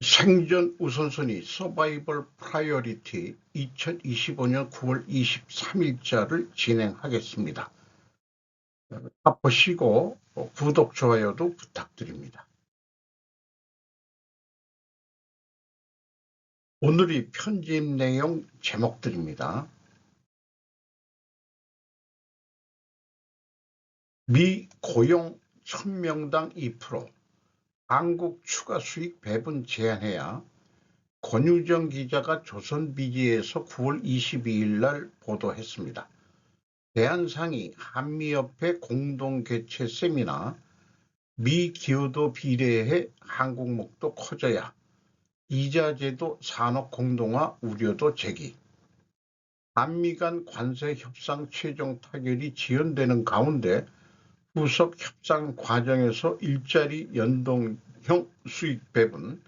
생존 우선순위 서바이벌 프라이어리티 2025년 9월 23일자를 진행하겠습니다. 다 보시고 구독, 좋아요도 부탁드립니다. 오늘의 편집 내용 제목들입니다. 미 고용 1000명당 2%, 한국 추가 수익 배분 제한해야 권유정 기자가 조선비지에서 9월 22일 날 보도했습니다. 대한상의 한미협회 공동개최 세미나 미 기여도 비례해 한국목도 커져야 이자제도 산업 공동화 우려도 제기. 한미 간 관세 협상 최종 타결이 지연되는 가운데 후속 협상 과정에서 일자리 연동형 수익 배분,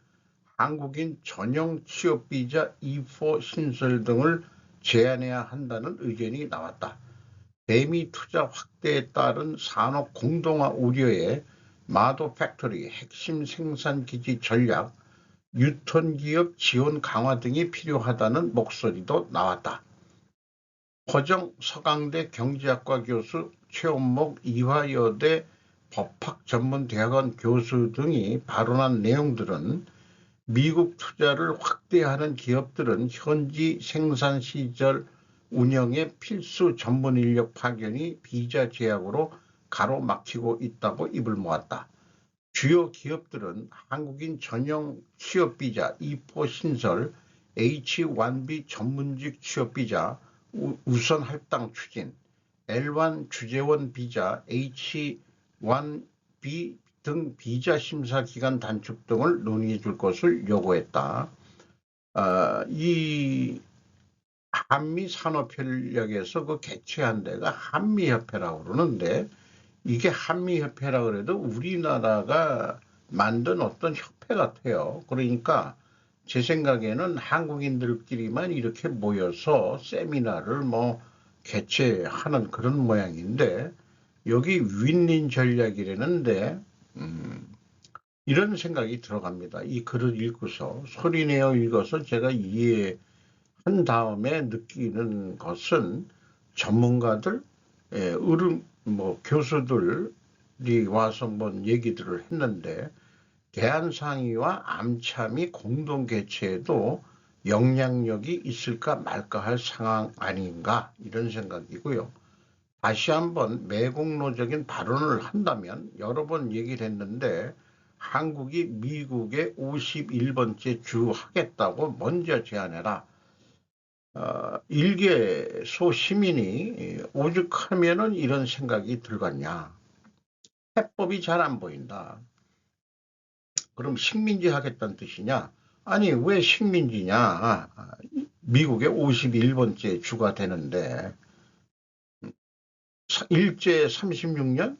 한국인 전용 취업비자 E4 신설 등을 제한해야 한다는 의견이 나왔다. 대미 투자 확대에 따른 산업 공동화 우려에 마도 팩토리 핵심 생산기지 전략, 유통기업 지원 강화 등이 필요하다는 목소리도 나왔다. 허정 서강대 경제학과 교수, 최원목 이화여대 법학전문대학원 교수 등이 발언한 내용들은 미국 투자를 확대하는 기업들은 현지 생산 시절 운영의 필수 전문 인력 파견이 비자 제약으로 가로막히고 있다고 입을 모았다. 주요 기업들은 한국인 전용 취업비자 E4 신설, H1B 전문직 취업비자 우선 할당 추진, L1 주재원 비자 H1B 등 비자 심사 기간 단축 등을 논의해 줄 것을 요구했다. 이 한미 산업협력에서 그 개최한 데가 한미협회라고 그러는데, 이게 한미협회라 그래도 우리나라가 만든 어떤 협회 같아요. 그러니까 제 생각에는 한국인들끼리만 이렇게 모여서 세미나를 개최하는 그런 모양인데, 여기 윈윈 전략이라는데 이런 생각이 들어갑니다. 이 글을 읽고서 소리내어 읽어서 제가 이해한 다음에 느끼는 것은 전문가들, 교수들이 와서 얘기들을 했는데, 대한상의와 암참이 공동 개최에도 영향력이 있을까 말까 할 상황 아닌가, 이런 생각이고요. 다시 한번 매국노적인 발언을 한다면, 여러 번 얘기를 했는데 한국이 미국의 51번째 주 하겠다고 먼저 제안해라. 일개 소시민이 오죽하면은 이런 생각이 들겠냐. 해법이 잘 안 보인다. 그럼 식민지 하겠다는 뜻이냐? 아니, 왜 식민지냐? 미국의 51번째 주가 되는데 일제 36년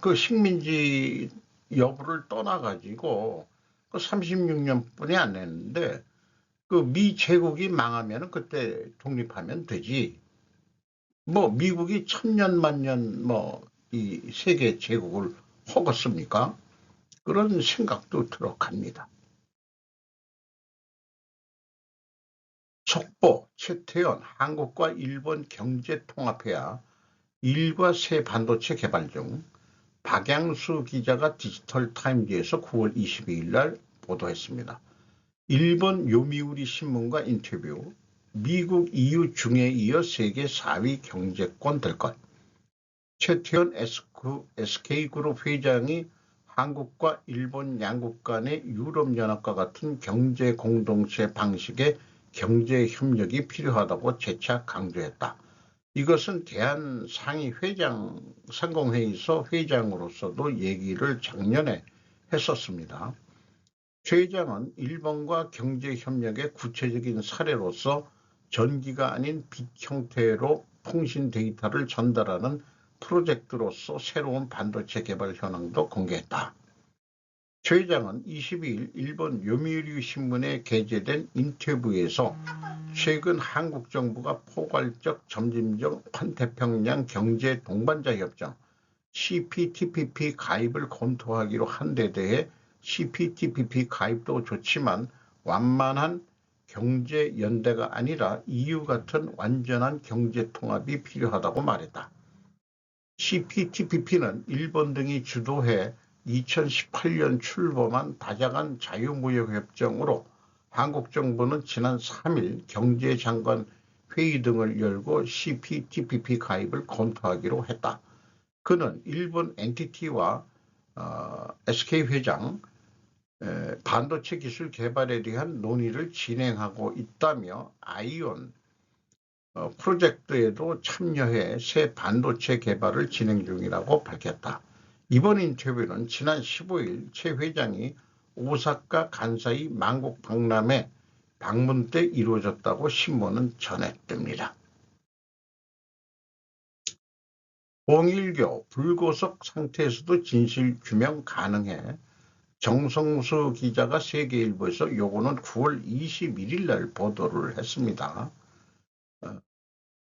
그 식민지 여부를 떠나가지고 그 36년뿐이 안 됐는데, 그 미 제국이 망하면 그때 독립하면 되지. 미국이 천년 만년 이 세계 제국을 허갔습니까? 그런 생각도 들어갑니다. 속보 최태원 한국과 일본 경제 통합해야 일과 새 반도체 개발 중. 박양수 기자가 디지털타임즈에서 9월 22일 날 보도했습니다. 일본 요미우리 신문과 인터뷰, 미국 EU 중에 이어 세계 4위 경제권 될 것. 최태원 SK그룹 회장이 한국과 일본 양국 간의 유럽연합과 같은 경제 공동체 방식의 경제 협력이 필요하다고 재차 강조했다. 이것은 대한상의회장 상공회의소 회장으로서도 얘기를 작년에 했었습니다. 최 회장은 일본과 경제협력의 구체적인 사례로서 전기가 아닌 빛 형태로 통신 데이터를 전달하는 프로젝트로서 새로운 반도체 개발 현황도 공개했다. 최 회장은 22일 일본 요미우리 신문에 게재된 인터뷰에서 최근 한국 정부가 포괄적 점진적 환태평양 경제 동반자 협정 CPTPP 가입을 검토하기로 한 데 대해 CPTPP 가입도 좋지만 완만한 경제연대가 아니라 EU 같은 완전한 경제통합이 필요하다고 말했다. CPTPP는 일본 등이 주도해 2018년 출범한 다자간 자유무역협정으로 한국 정부는 지난 3일 경제장관 회의 등을 열고 CPTPP 가입을 검토하기로 했다. 그는 일본 NTT와 SK 회장 반도체 기술 개발에 대한 논의를 진행하고 있다며 아이온 프로젝트에도 참여해 새 반도체 개발을 진행 중이라고 밝혔다. 이번 인터뷰는 지난 15일 최 회장이 오사카 간사이 만국 박람회 방문 때 이루어졌다고 신문은 전했답니다. 통일교 불구속 상태에서도 진실 규명 가능해 정성수 기자가 세계일보에서 요거는 9월 21일 날 보도를 했습니다.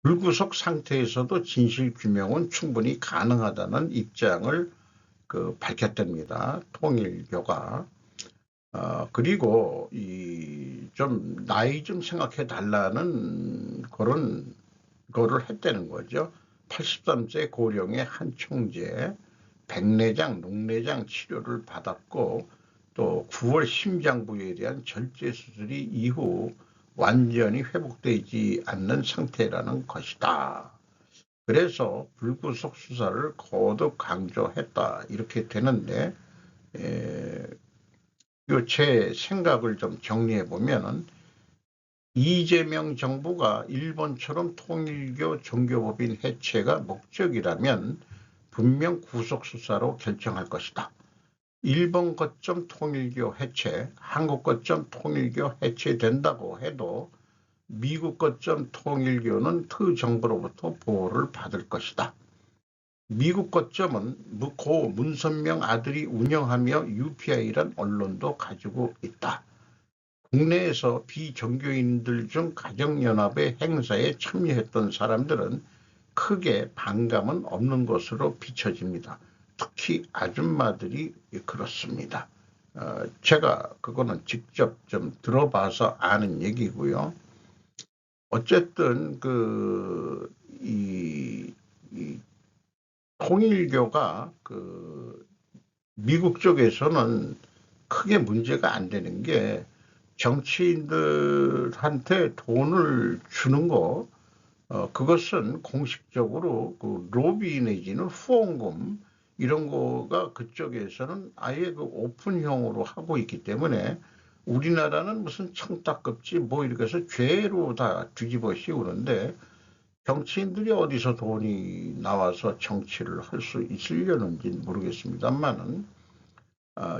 불구속 상태에서도 진실 규명은 충분히 가능하다는 입장을 밝혔답니다. 통일교가. 그리고 좀 나이 좀 생각해 달라는 그런 거를 했다는 거죠. 83세 고령의 한 총재, 백내장, 녹내장 치료를 받았고 또 9월 심장부에 대한 절제 수술이 이후 완전히 회복되지 않는 상태라는 것이다. 그래서 불구속 수사를 거듭 강조했다. 이렇게 되는데 제 생각을 좀 정리해 보면은 이재명 정부가 일본처럼 통일교 종교법인 해체가 목적이라면 분명 구속수사로 결정할 것이다. 일본 거점 통일교 해체, 한국 거점 통일교 해체된다고 해도 미국 거점 통일교는 그 정부로부터 보호를 받을 것이다. 미국 거점은 고 문선명 아들이 운영하며 UPI란 언론도 가지고 있다. 국내에서 비종교인들 중 가정연합의 행사에 참여했던 사람들은 크게 반감은 없는 것으로 비춰집니다. 특히 아줌마들이 그렇습니다. 제가 그거는 직접 좀 들어봐서 아는 얘기고요. 어쨌든 이 통일교가 미국 쪽에서는 크게 문제가 안 되는 게 정치인들한테 돈을 주는 거, 그것은 공식적으로 로비 내지는 후원금 이런 거가 그쪽에서는 아예 오픈형으로 하고 있기 때문에 우리나라는 무슨 청탁급지 뭐 이렇게 해서 죄로 다 뒤집어 씌우는데 정치인들이 어디서 돈이 나와서 정치를 할 수 있으려는지 모르겠습니다만은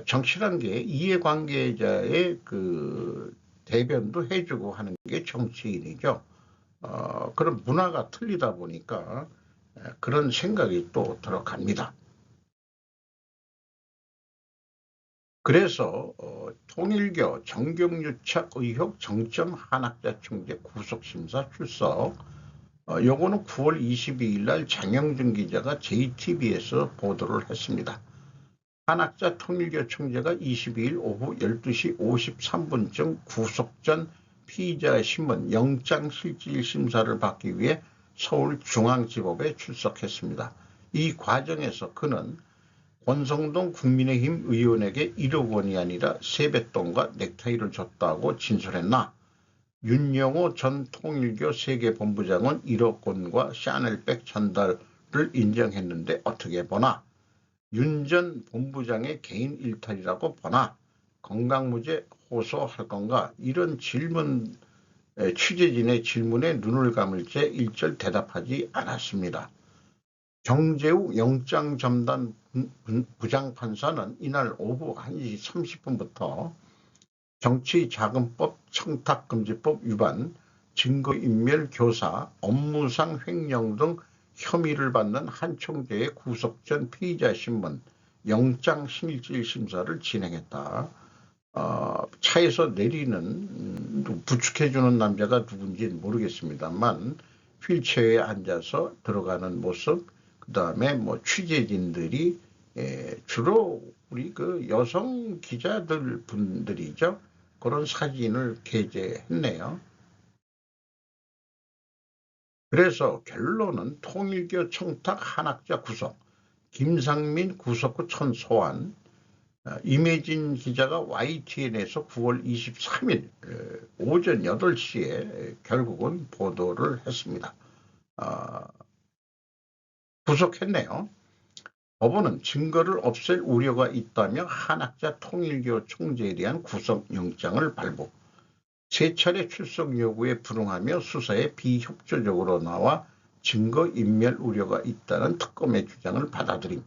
정치란 게 이해관계자의 대변도 해주고 하는 게 정치인이죠. 그런 문화가 틀리다 보니까 그런 생각이 또 들어갑니다. 그래서 통일교 정경유착 의혹 정점 한학자 총재 구속심사 출석, 요거는 9월 22일 날 장영준 기자가 JTBC에서 보도를 했습니다. 한학자 통일교 총재가 22일 오후 12시 53분쯤 구속 전 피의자 신문 영장실질 심사를 받기 위해 서울중앙지법에 출석했습니다. 이 과정에서 그는 권성동 국민의힘 의원에게 1억 원이 아니라 세뱃돈과 넥타이를 줬다고 진술했나? 윤영호 전 통일교 세계본부장은 1억 원과 샤넬백 전달을 인정했는데 어떻게 보나? 윤 전 본부장의 개인 일탈이라고 보나? 건강무죄 호소할 건가? 이런 질문, 취재진의 질문에 눈을 감을 채 일절 대답하지 않았습니다. 정재욱 영장전담 부장판사는 이날 오후 1시 30분부터 정치자금법 청탁금지법 위반, 증거인멸 교사, 업무상 횡령 등 혐의를 받는 한 총재의 구속 전 피의자 신문 영장실질 심사를 진행했다. 차에서 내리는 부축해주는 남자가 누군지는 모르겠습니다만 휠체어에 앉아서 들어가는 모습, 그 다음에 취재진들이 주로 우리 그 여성 기자들 분들이죠. 그런 사진을 게재했네요. 그래서 결론은 통일교 청탁 한학자 구속, 김상민 구속 후 천소환, 임혜진 기자가 YTN에서 9월 23일 오전 8시에 결국은 보도를 했습니다. 구속했네요. 법원은 증거를 없앨 우려가 있다며 한학자 통일교 총재에 대한 구속영장을 발부. 세 차례 출석 요구에 불응하며 수사에 비협조적으로 나와 증거인멸 우려가 있다는 특검의 주장을 받아들임.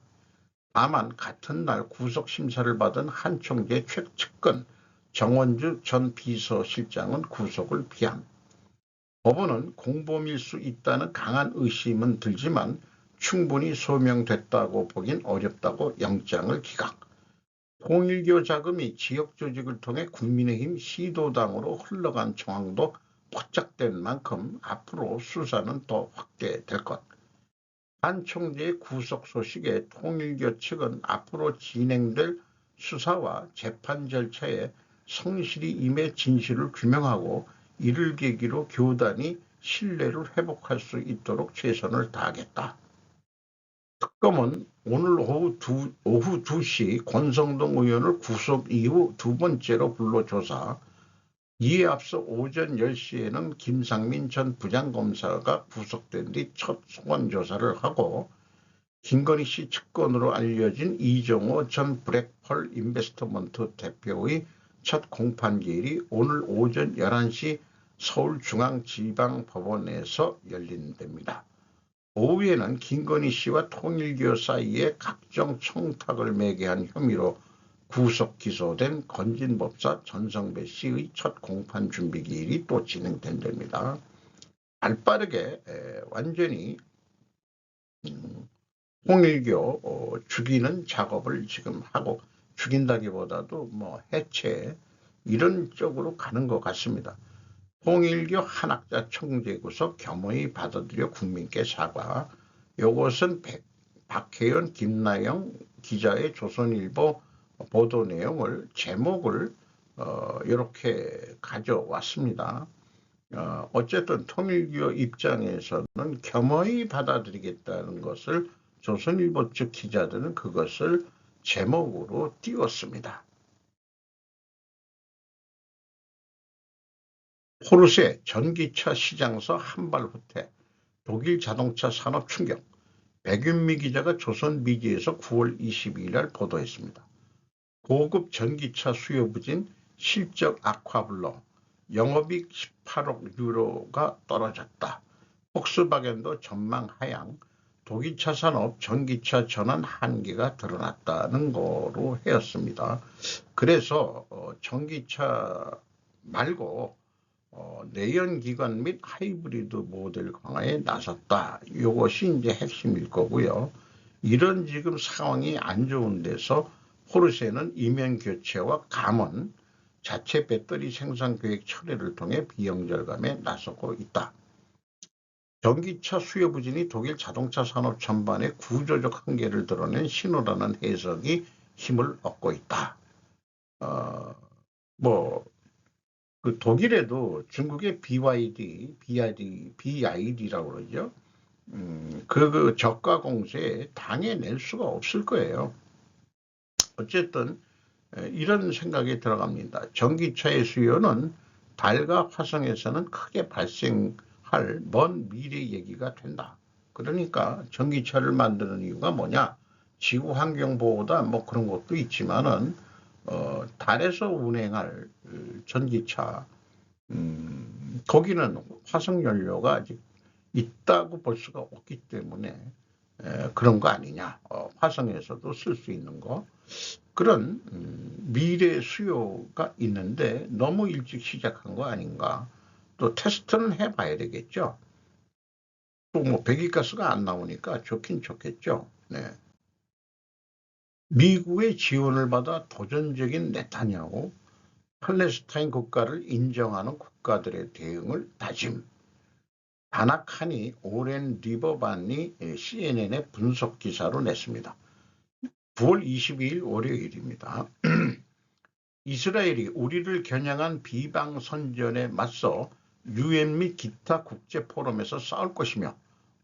다만 같은 날 구속심사를 받은 한 총재 최측근 정원주 전 비서실장은 구속을 피함. 법원은 공범일 수 있다는 강한 의심은 들지만 충분히 소명됐다고 보긴 어렵다고 영장을 기각. 통일교 자금이 지역조직을 통해 국민의힘 시도당으로 흘러간 정황도 포착된 만큼 앞으로 수사는 더 확대될 것. 한 총재의 구속 소식에 통일교 측은 앞으로 진행될 수사와 재판 절차에 성실히 임해 진실을 규명하고 이를 계기로 교단이 신뢰를 회복할 수 있도록 최선을 다하겠다. 특검은 오늘 오후 2시 권성동 의원을 구속 이후 두 번째로 불러 조사. 이에 앞서 오전 10시에는 김상민 전 부장검사가 구속된 뒤 첫 소환 조사를 하고 김건희 씨 측근으로 알려진 이정호 전 블랙펄 인베스트먼트 대표의 첫 공판기일이 오늘 오전 11시 서울중앙지방법원에서 열린답니다. 오후에는 김건희 씨와 통일교 사이에 각종 청탁을 매개한 혐의로 구속 기소된 건진법사 전성배 씨의 첫 공판 준비 기일이 또 진행된답니다. 발빠르게 완전히 통일교 죽이는 작업을 지금 하고, 죽인다기보다도 뭐 해체 이런 쪽으로 가는 것 같습니다. 통일교 한학자 총재 구속 겸허히 받아들여 국민께 사과. 이것은 박혜연, 김나영 기자의 조선일보 보도 내용을 제목을 이렇게 가져왔습니다. 어쨌든 통일교 입장에서는 겸허히 받아들이겠다는 것을 조선일보 측 기자들은 그것을 제목으로 띄웠습니다. 포르쉐 전기차 시장서 한발 후퇴, 독일 자동차 산업 충격. 백윤미 기자가 조선미디어에서 9월 22일 날 보도했습니다. 고급 전기차 수요 부진, 실적 악화불러, 영업이익 18억 유로가 떨어졌다. 폭스바겐도 전망 하향, 독일차 산업 전기차 전환 한계가 드러났다는 거로 해였습니다. 그래서 전기차 말고 내연기관 및 하이브리드 모델 강화에 나섰다. 이것이 이제 핵심일 거고요. 이런 지금 상황이 안 좋은 데서 포르쉐는 이면 교체와 감원, 자체 배터리 생산 계획 철회를 통해 비용 절감에 나서고 있다. 전기차 수요 부진이 독일 자동차 산업 전반의 구조적 한계를 드러낸 신호라는 해석이 힘을 얻고 있다. 그 독일에도 중국의 BYD라고 그러죠. 그 저가 공세에 당해낼 수가 없을 거예요. 어쨌든 이런 생각이 들어갑니다. 전기차의 수요는 달과 화성에서는 크게 발생할 먼 미래 얘기가 된다. 그러니까 전기차를 만드는 이유가 뭐냐? 지구 환경 보호다 뭐 그런 것도 있지만은 달에서 운행할 전기차, 거기는 화석 연료가 아직 있다고 볼 수가 없기 때문에 그런 거 아니냐. 화성에서도 쓸 수 있는 거. 그런 미래 수요가 있는데 너무 일찍 시작한 거 아닌가. 또 테스트는 해봐야 되겠죠. 또 뭐 배기가스가 안 나오니까 좋긴 좋겠죠. 네. 미국의 지원을 받아 도전적인 네타냐후, 팔레스타인 국가를 인정하는 국가들의 대응을 다짐. 다나칸이 오렌 리버반이 CNN의 분석 기사로 냈습니다. 9월 22일 월요일입니다. 이스라엘이 우리를 겨냥한 비방선전에 맞서 UN 및 기타 국제포럼에서 싸울 것이며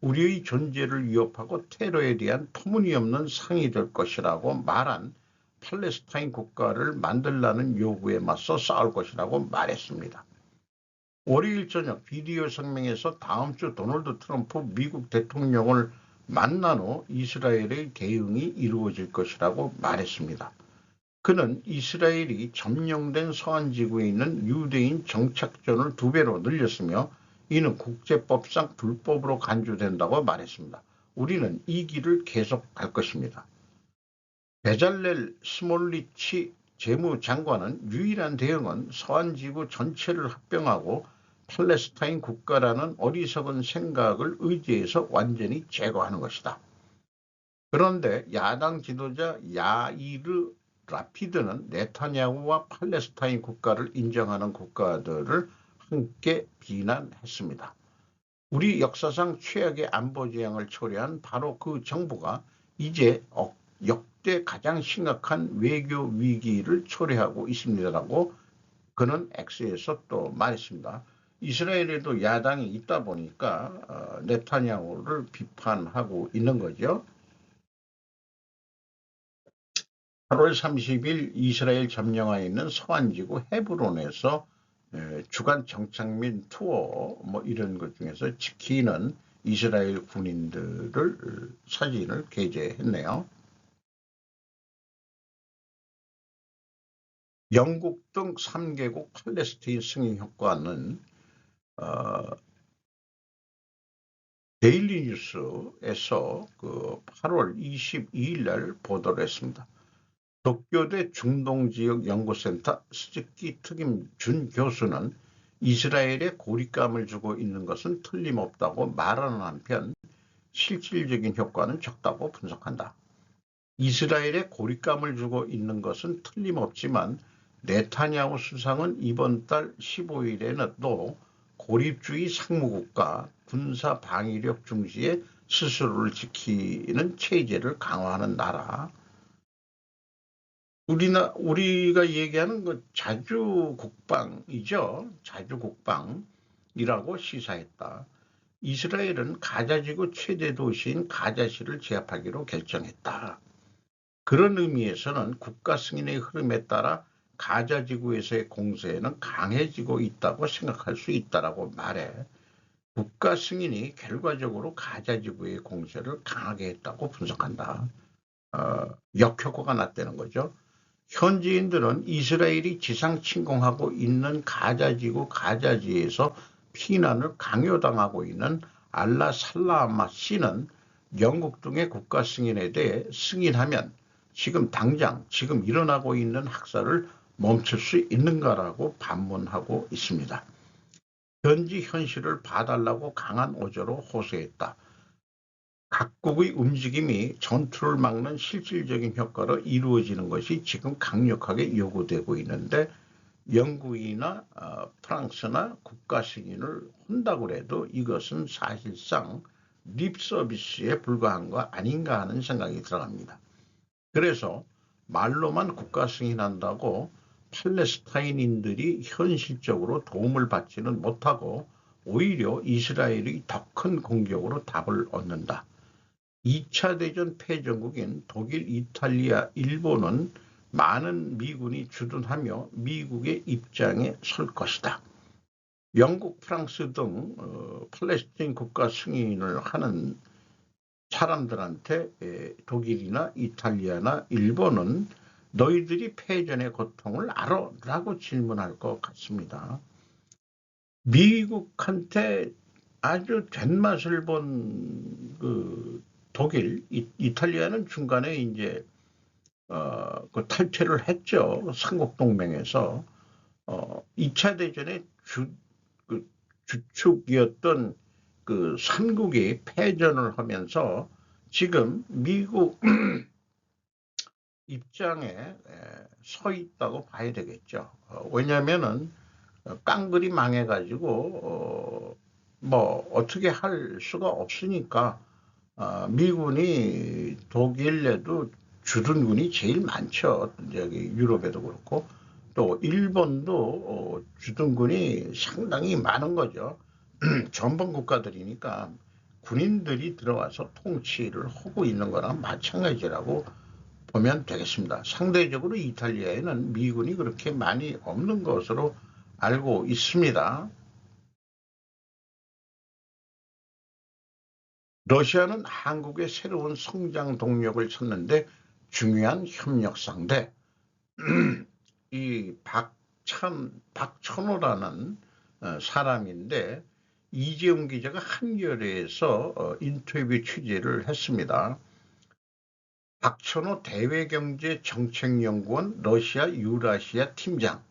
우리의 존재를 위협하고 테러에 대한 터무니없는 상이 될 것이라고 말한 팔레스타인 국가를 만들라는 요구에 맞서 싸울 것이라고 말했습니다. 월요일 저녁 비디오 성명에서 다음 주 도널드 트럼프 미국 대통령을 만난 후 이스라엘의 대응이 이루어질 것이라고 말했습니다. 그는 이스라엘이 점령된 서한지구에 있는 유대인 정착존을 2배로 늘렸으며 이는 국제법상 불법으로 간주된다고 말했습니다. 우리는 이 길을 계속 갈 것입니다. 베잘렐 스몰리치 재무장관은 유일한 대응은 서한지구 전체를 합병하고 팔레스타인 국가라는 어리석은 생각을 의지해서 완전히 제거하는 것이다. 그런데 야당 지도자 야이르 라피드는 네타냐후와 팔레스타인 국가를 인정하는 국가들을 함께 비난했습니다. 우리 역사상 최악의 안보 재앙을 초래한 바로 그 정부가 이제 역대 가장 심각한 외교 위기를 초래하고 있습니다라고 그는 X에서 또 말했습니다. 이스라엘에도 야당이 있다 보니까 네타냐후를 비판하고 있는 거죠. 8월 30일 이스라엘 점령하에 있는 서한지구 헤브론에서 주간 정착 및 투어 이런 것 중에서 지키는 이스라엘 군인들을 사진을 게재했네요. 영국 등 3개국 팔레스타인 승인 효과는 데일리 뉴스에서 8월 22일 날 보도를 했습니다. 도쿄대 중동지역연구센터 스즈키 특임 준 교수는 이스라엘에 고립감을 주고 있는 것은 틀림없다고 말하는 한편 실질적인 효과는 적다고 분석한다. 이스라엘에 고립감을 주고 있는 것은 틀림없지만 네타냐후 수상은 이번 달 15일에는 또 고립주의 상무국가 군사 방위력 중시에 스스로를 지키는 체제를 강화하는 나라, 우리가 얘기하는 그 자주국방이죠. 자주국방이라고 시사했다. 이스라엘은 가자지구 최대 도시인 가자시를 제압하기로 결정했다. 그런 의미에서는 국가 승인의 흐름에 따라 가자지구에서의 공세는 강해지고 있다고 생각할 수 있다라고 말해 국가 승인이 결과적으로 가자지구의 공세를 강하게 했다고 분석한다. 역효과가 났다는 거죠. 현지인들은 이스라엘이 지상 침공하고 있는 가자지구 가자지에서 피난을 강요당하고 있는 알라 살라마 씨는 영국 등의 국가 승인에 대해 승인하면 지금 일어나고 있는 학살을 멈출 수 있는가라고 반문하고 있습니다. 현지 현실을 봐달라고 강한 어조로 호소했다. 각국의 움직임이 전투를 막는 실질적인 효과로 이루어지는 것이 지금 강력하게 요구되고 있는데 영국이나 프랑스나 국가 승인을 한다고 해도 이것은 사실상 립 서비스에 불과한 거 아닌가 하는 생각이 들어갑니다. 그래서 말로만 국가 승인한다고 팔레스타인인들이 현실적으로 도움을 받지는 못하고 오히려 이스라엘이 더 큰 공격으로 답을 얻는다. 2차 대전 패전국인 독일, 이탈리아, 일본은 많은 미군이 주둔하며 미국의 입장에 설 것이다. 영국, 프랑스 등 팔레스타인 국가 승인을 하는 사람들한테 독일이나 이탈리아나 일본은 너희들이 패전의 고통을 알아? 라고 질문할 것 같습니다. 미국한테 아주 된맛을 본 독일, 이탈리아는 중간에 이제 탈퇴를 했죠. 삼국동맹에서 2차 대전의 주축이었던 그 삼국이 패전을 하면서 지금 미국 입장에 서 있다고 봐야 되겠죠. 왜냐하면은 깡그리 망해가지고 어떻게 할 수가 없으니까 미군이 독일 내도 주둔군이 제일 많죠. 여기 유럽에도 그렇고 또 일본도 주둔군이 상당히 많은 거죠. 전범 국가들이니까 군인들이 들어와서 통치를 하고 있는 거랑 마찬가지라고 보면 되겠습니다. 상대적으로 이탈리아에는 미군이 그렇게 많이 없는 것으로 알고 있습니다. 러시아는 한국의 새로운 성장 동력을 찾는데 중요한 협력 상대. 이 박천호라는 사람인데 이재용 기자가 한겨레에서 인터뷰 취재를 했습니다. 박천호 대외경제정책연구원 러시아 유라시아 팀장.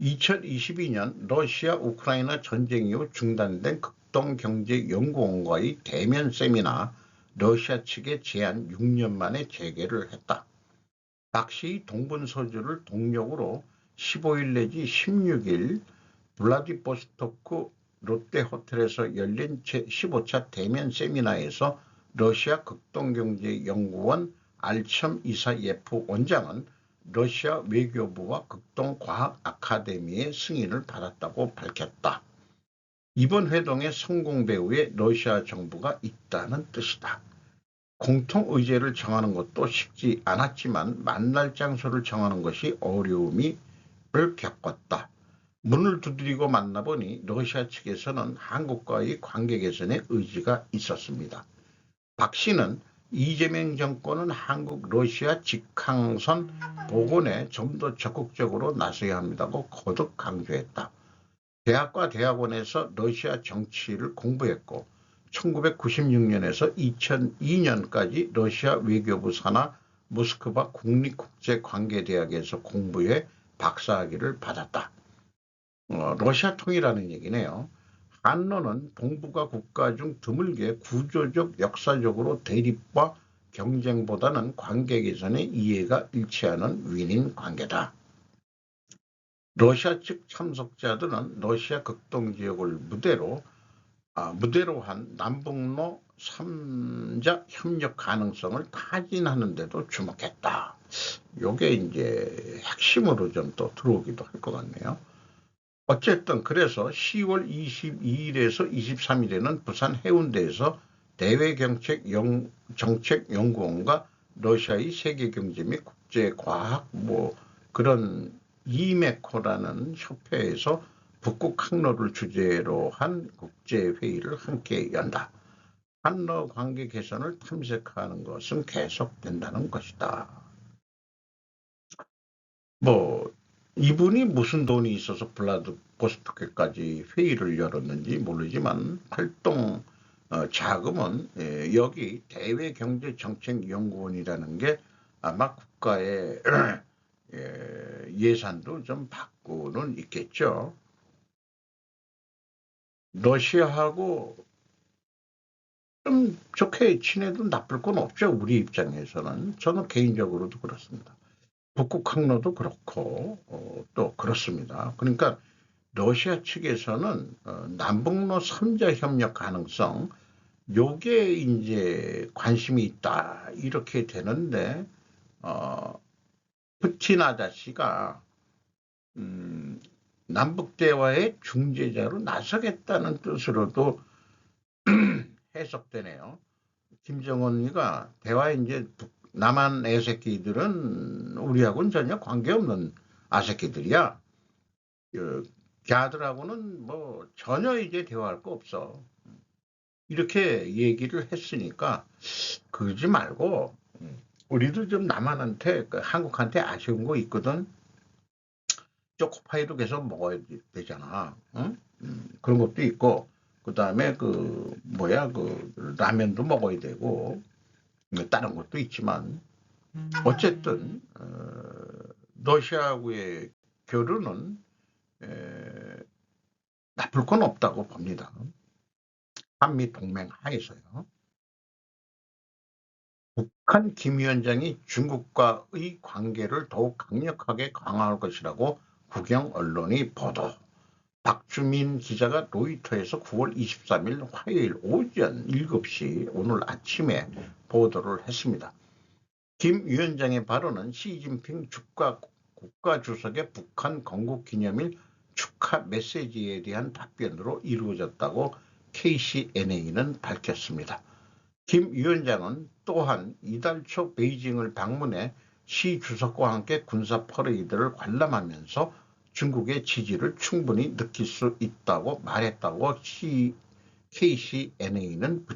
2022년 러시아 우크라이나 전쟁 이후 중단된 극동경제연구원과의 대면 세미나 러시아 측의 제안 6년 만에 재개를 했다. 박 씨의 동분서주를 동력으로 15일 내지 16일 블라디보스토크 롯데호텔에서 열린 제15차 대면 세미나에서 러시아 극동경제연구원 알첨 이사예프 원장은 러시아 외교부와 극동과학 아카데미의 승인을 받았다고 밝혔다. 이번 회동의 성공 배후에 러시아 정부가 있다는 뜻이다. 공통 의제를 정하는 것도 쉽지 않았지만 만날 장소를 정하는 것이 어려움을 겪었다. 문을 두드리고 만나보니 러시아 측에서는 한국과의 관계 개선에 의지가 있었습니다. 박 씨는 이재명 정권은 한국 러시아 직항선 복원에 좀 더 적극적으로 나서야 합니다고 거듭 강조했다. 대학과 대학원에서 러시아 정치를 공부했고 1996년에서 2002년까지 러시아 외교부 산하 모스크바 국립국제관계대학에서 공부해 박사학위를 받았다. 러시아 통이라는 얘기네요. 한러는 동북아 국가 중 드물게 구조적 역사적으로 대립과 경쟁보다는 관계 개선에 이해가 일치하는 윈윈 관계다. 러시아 측 참석자들은 러시아 극동지역을 무대로 한 남북로 3자 협력 가능성을 타진하는 데도 주목했다. 요게 이제 핵심으로 좀 또 들어오기도 할 것 같네요. 어쨌든 그래서 10월 22일에서 23일에는 부산 해운대에서 대외정책연구원과 러시아의 세계경제 및 국제과학 그런 이메코라는 협회에서 북극 항로를 주제로 한 국제회의를 함께 연다. 한러 관계 개선을 탐색하는 것은 계속된다는 것이다. 이분이 무슨 돈이 있어서 블라디보스토크까지 회의를 열었는지 모르지만 활동 자금은 여기 대외경제정책연구원이라는 게 아마 국가의 예산도 좀 받고는 있겠죠. 러시아하고 좀 좋게 지내도 나쁠 건 없죠. 우리 입장에서는. 저는 개인적으로도 그렇습니다. 북극 항로도 그렇고 또 그렇습니다. 그러니까 러시아 측에서는 남북로 3자 협력 가능성 요게 이제 관심이 있다 이렇게 되는데 푸틴 아저씨가 남북 대화의 중재자로 나서겠다는 뜻으로도 해석되네요. 김정은이가 대화 이제 남한 애새끼들은 우리하고는 전혀 관계없는 아새끼들이야. 걔들하고는 전혀 이제 대화할 거 없어. 이렇게 얘기를 했으니까 그러지 말고 우리도 좀 남한한테 한국한테 아쉬운 거 있거든. 초코파이도 계속 먹어야 되잖아. 응? 그런 것도 있고 그 다음에 라면도 먹어야 되고 다른 것도 있지만 어쨌든 러시아하고의 교류는 나쁠 건 없다고 봅니다. 한미 동맹 하에서요. 북한 김 위원장이 중국과의 관계를 더욱 강력하게 강화할 것이라고 국영 언론이 보도. 박주민 기자가 로이터에서 9월 23일 화요일 오전 7시 오늘 아침에 보도를 했습니다. 김 위원장의 발언은 시진핑 국가주석의 북한 건국기념일 축하 메시지에 대한 답변으로 이루어졌다고 KCNA는 밝혔습니다. 김 위원장은 또한 이달 초 베이징을 방문해 시 주석과 함께 군사 퍼레이드를 관람하면서 중국의 지지를 충분히 느낄 수 있다고 말했다고 KCNA는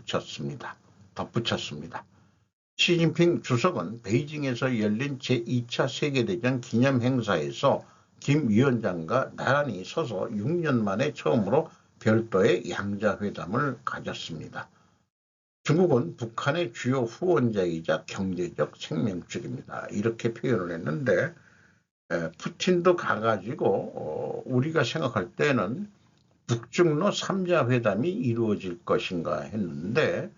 덧붙였습니다. 시진핑 주석은 베이징에서 열린 제2차 세계대전 기념행사에서 김 위원장과 나란히 서서 6년 만에 처음으로 별도의 양자회담을 가졌습니다. 중국은 북한의 주요 후원자이자 경제적 생명줄입니다. 이렇게 표현을 했는데 푸틴도 가가지고 우리가 생각할 때는 북중로 3자 회담이 이루어질 것인가 했는데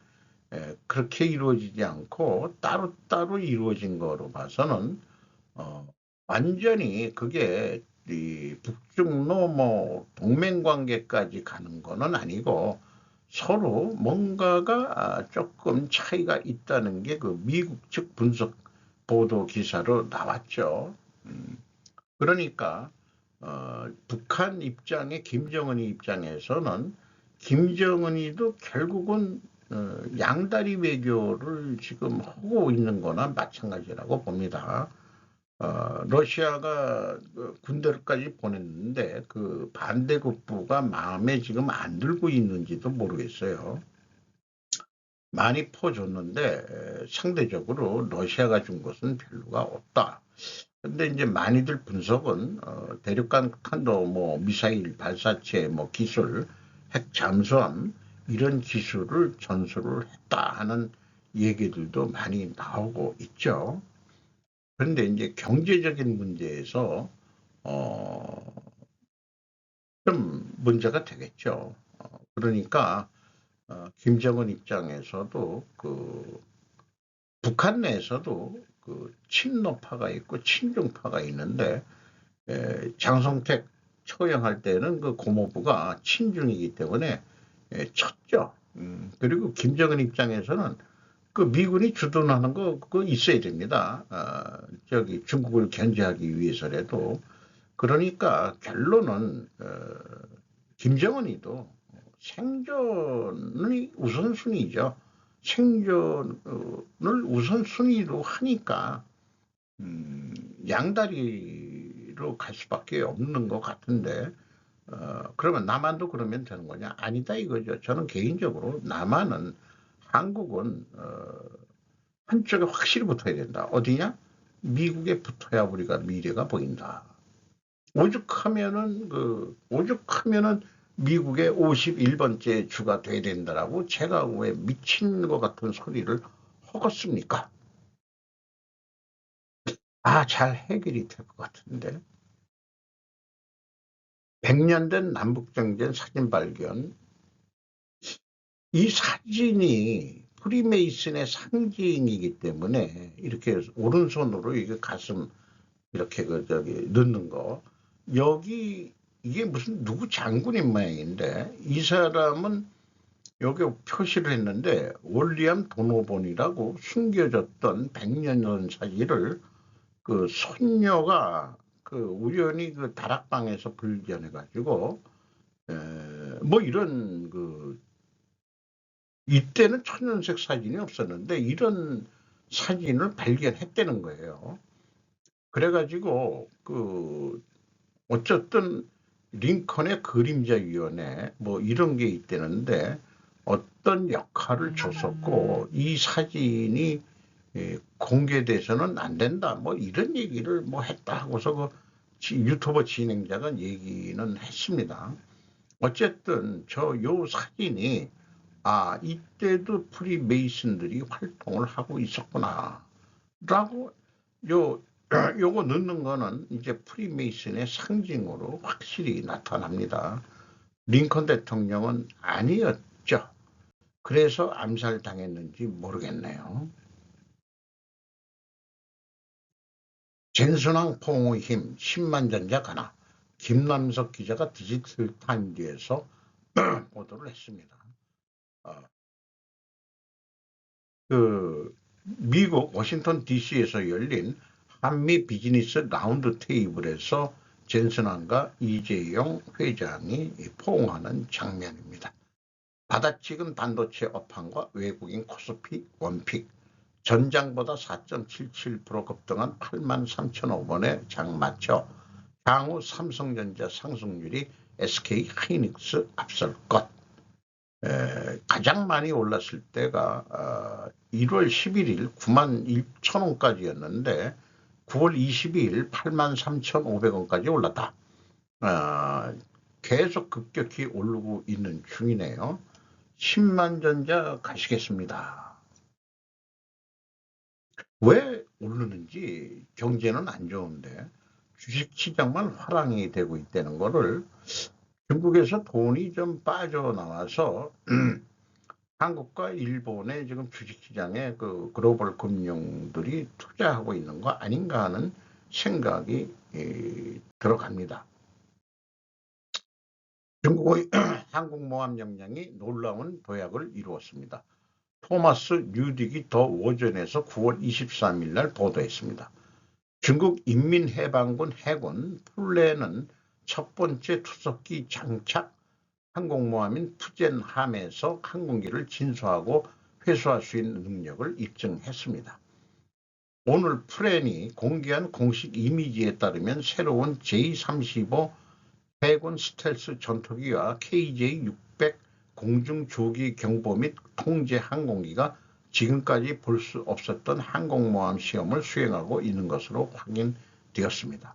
그렇게 이루어지지 않고 따로따로 이루어진 거로 봐서는 완전히 그게 이 북중로 뭐 동맹관계까지 가는 거는 아니고 서로 뭔가가 조금 차이가 있다는 게 그 미국 측 분석 보도 기사로 나왔죠. 그러니까 북한 입장에 김정은이 입장에서는 김정은이도 결국은 양다리 외교를 지금 하고 있는 거나 마찬가지라고 봅니다. 러시아가 군대를까지 보냈는데 그 반대급부가 마음에 지금 안 들고 있는지도 모르겠어요. 많이 퍼줬는데 상대적으로 러시아가 준 것은 별로가 없다. 근데 이제 많이들 분석은 대륙간 탄도 뭐 미사일 발사체 뭐 기술, 핵 잠수함 이런 기술을 전수를 했다 하는 얘기들도 많이 나오고 있죠. 그런데 이제 경제적인 문제에서 좀 문제가 되겠죠. 그러니까 김정은 입장에서도 그 북한 내에서도 그 친노파가 있고 친중파가 있는데 장성택 처형할 때는 그 고모부가 친중이기 때문에 쳤죠. 그리고 김정은 입장에서는 그 미군이 주둔하는 거 그거 있어야 됩니다. 저기 중국을 견제하기 위해서라도. 그러니까 결론은 김정은이도 생존이 우선순위죠. 생존을 우선순위로 하니까 양다리로 갈 수밖에 없는 것 같은데 그러면 남한도 그러면 되는 거냐? 아니다 이거죠. 저는 개인적으로 남한은 한국은 한쪽에 확실히 붙어야 된다. 어디냐? 미국에 붙어야 우리가 미래가 보인다. 오죽하면은 미국의 51번째 주가 돼야 된다라고 제가 왜 미친 것 같은 소리를 허겄습니까? 잘 해결이 될 것 같은데. 100년 된 남북정전 사진 발견. 이 사진이 프리메이슨의 상징이기 때문에 이렇게 오른손으로 이게 가슴 이렇게 넣는 거. 여기 이게 무슨 누구 장군인 모양인데 이 사람은 여기 표시를 했는데 월리엄 도노본이라고 숨겨졌던 100년 전 사진을 그 손녀가 그 우연히 그 다락방에서 발견해 가지고 뭐 이런 그 이때는 천연색 사진이 없었는데 이런 사진을 발견했다는 거예요. 그래가지고 그 어쨌든 링컨의 그림자위원회 뭐 이런 게 있다는데 어떤 역할을 줬었고 이 사진이 공개돼서는 안 된다 뭐 이런 얘기를 뭐 했다 하고서 그 유튜버 진행자가 얘기는 했습니다. 어쨌든 요 사진이 이때도 프리메이슨들이 활동을 하고 있었구나 라고 요거 넣는 거는 이제 프리메이슨의 상징으로 확실히 나타납니다. 링컨 대통령은 아니었죠. 그래서 암살당했는지 모르겠네요. 젠순왕 포옹의 힘 10만 전자 가나. 김남석 기자가 디지털 타임즈에서 보도를 했습니다. 그 미국 워싱턴 DC에서 열린 한미 비즈니스 라운드 테이블에서 젠슨왕과 이재용 회장이 포옹하는 장면입니다. 받아찍은 반도체 업황과 외국인 코스피 원픽, 전장보다 4.77% 급등한 83,005원에 장마쳐 향후 삼성전자 상승률이 SK 하이닉스 앞설 것. 가장 많이 올랐을 때가 1월 11일 91,000원까지였는데 9월 22일 83,500원까지 올랐다. 계속 급격히 오르고 있는 중이네요. 10만전자 가시겠습니다. 왜 오르는지 경제는 안 좋은데 주식시장만 화랑이 되고 있다는 거를 중국에서 돈이 좀 빠져나와서 한국과 일본의 지금 주식시장에 그 글로벌 금융들이 투자하고 있는 거 아닌가 하는 생각이 들어갑니다. 중국의 항공모함 역량이 놀라운 도약을 이루었습니다. 토마스 뉴딕이 더 워전에서 9월 23일 날 보도했습니다. 중국 인민해방군 해군 플랜은 첫 번째 투석기 장착 항공모함인 푸젠함에서 항공기를 진수하고 회수할 수 있는 능력을 입증했습니다. 오늘 플랜이 공개한 공식 이미지에 따르면 새로운 J-35 해군 스텔스 전투기와 KJ-600 공중조기 경보 및 통제 항공기가 지금까지 볼 수 없었던 항공모함 시험을 수행하고 있는 것으로 확인되었습니다.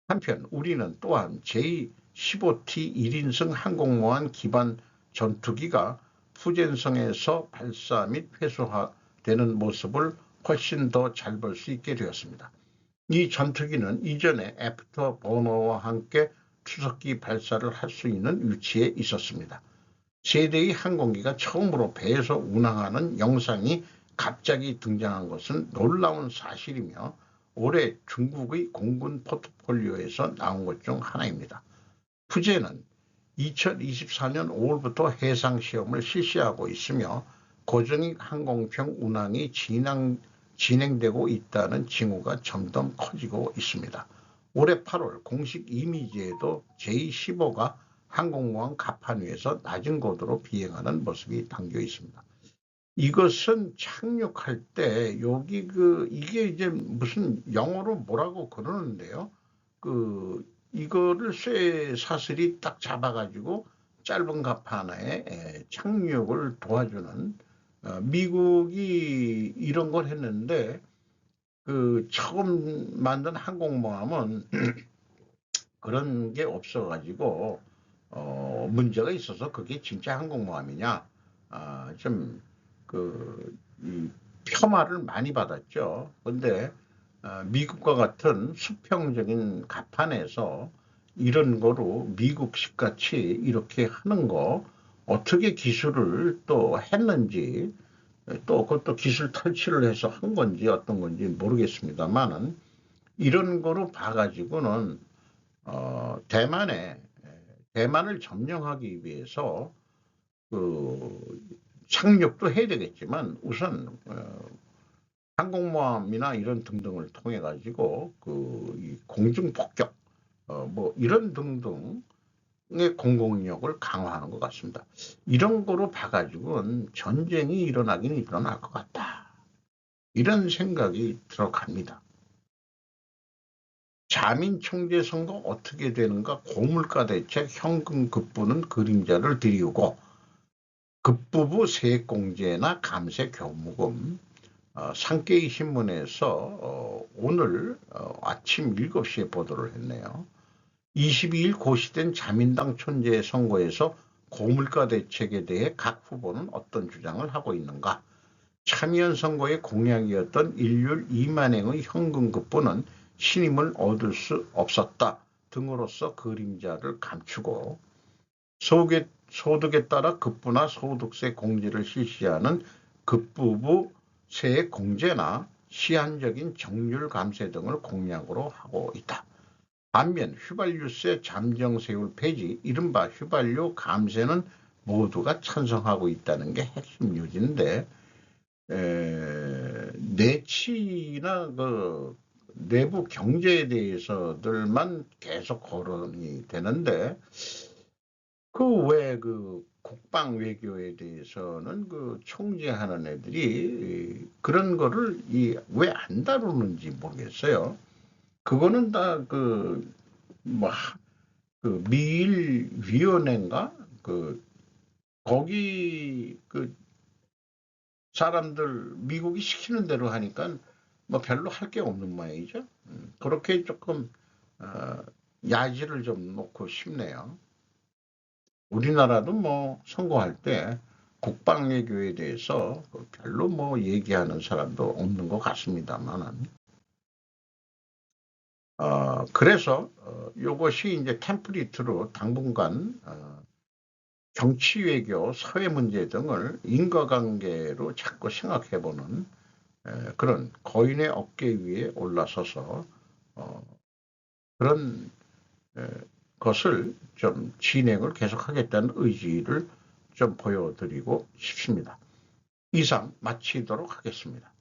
한편 우리는 또한 J-15T 1인승 항공모함 기반 전투기가 푸젠성에서 발사 및 회수되는 모습을 훨씬 더 잘 볼 수 있게 되었습니다. 이 전투기는 이전에 애프터 버너와 함께 투석기 발사를 할 수 있는 위치에 있었습니다. 세대의 항공기가 처음으로 배에서 운항하는 영상이 갑자기 등장한 것은 놀라운 사실이며 올해 중국의 공군 포트폴리오에서 나온 것 중 하나입니다. 푸젠은 2024년 5월부터 해상시험을 실시하고 있으며 고정익 항공편 운항이 진행되고 있다는 징후가 점점 커지고 있습니다. 올해 8월 공식 이미지에도 J-15가 항공모함 갑판 위에서 낮은 고도로 비행하는 모습이 담겨 있습니다. 이것은 착륙할 때 여기 이게 이제 무슨 영어로 뭐라고 그러는데요. 이거를 쇠 사슬이 딱 잡아가지고 짧은 갑판에 착륙을 도와주는 미국이 이런 걸 했는데 처음 만든 항공모함은 그런 게 없어가지고 문제가 있어서 그게 진짜 항공모함이냐 이 폄하를 많이 받았죠. 근데 미국과 같은 수평적인 갑판에서 이런 거로 미국식 같이 이렇게 하는 거 어떻게 기술을 또 했는지 또 그것도 기술 탈취를 해서 한 건지 어떤 건지 모르겠습니다만은 이런 거로 봐가지고는 대만을 점령하기 위해서 착륙도 해야 되겠지만 우선 항공모함이나 이런 등등을 통해 가지고 공중 폭격 뭐 이런 등등의 공공력을 강화하는 것 같습니다. 이런 거로 봐가지고는 전쟁이 일어나긴 일어날 것 같다. 이런 생각이 들어갑니다. 자민총재 선거 어떻게 되는가 고물가 대책 현금 급부는 그림자를 드리우고 급부부 세액공제나 감세 교무금 산케이 신문에서 오늘 아침 7시에 보도를 했네요. 22일 고시된 자민당 촌재 선거에서 고물가 대책에 대해 각 후보는 어떤 주장을 하고 있는가. 참여연 선거의 공약이었던 일률 2만행의 현금 급부는 신임을 얻을 수 없었다 등으로서 그림자를 감추고 소득에 따라 급부나 소득세 공제를 실시하는 급부부 세액 공제나 시한적인 정률 감세 등을 공약으로 하고 있다. 반면 휘발유세 잠정세율 폐지, 이른바 휘발유 감세는 모두가 찬성하고 있다는 게 핵심 요지인데 내치나 그 내부 경제에 대해서들만 계속 거론이 되는데 그 외 그 국방 외교에 대해서는 그 총재하는 애들이 그런 거를 왜 안 다루는지 모르겠어요. 그거는 다 뭐 그 미일 위원회인가 그 거기 그 사람들 미국이 시키는 대로 하니까 뭐 별로 할 게 없는 모양이죠. 그렇게 조금 어, 야지를 좀 놓고 싶네요. 우리나라도 뭐 선거할 때 국방 외교에 대해서 별로 뭐 얘기하는 사람도 없는 것 같습니다만은 그래서 요것이 이제 템플릿으로 당분간 정치 외교, 사회 문제 등을 인과관계로 자꾸 생각해보는 그런 거인의 어깨 위에 올라서서 어, 그런 에, 것을 좀 진행을 계속하겠다는 의지를 좀 보여드리고 싶습니다. 이상 마치도록 하겠습니다.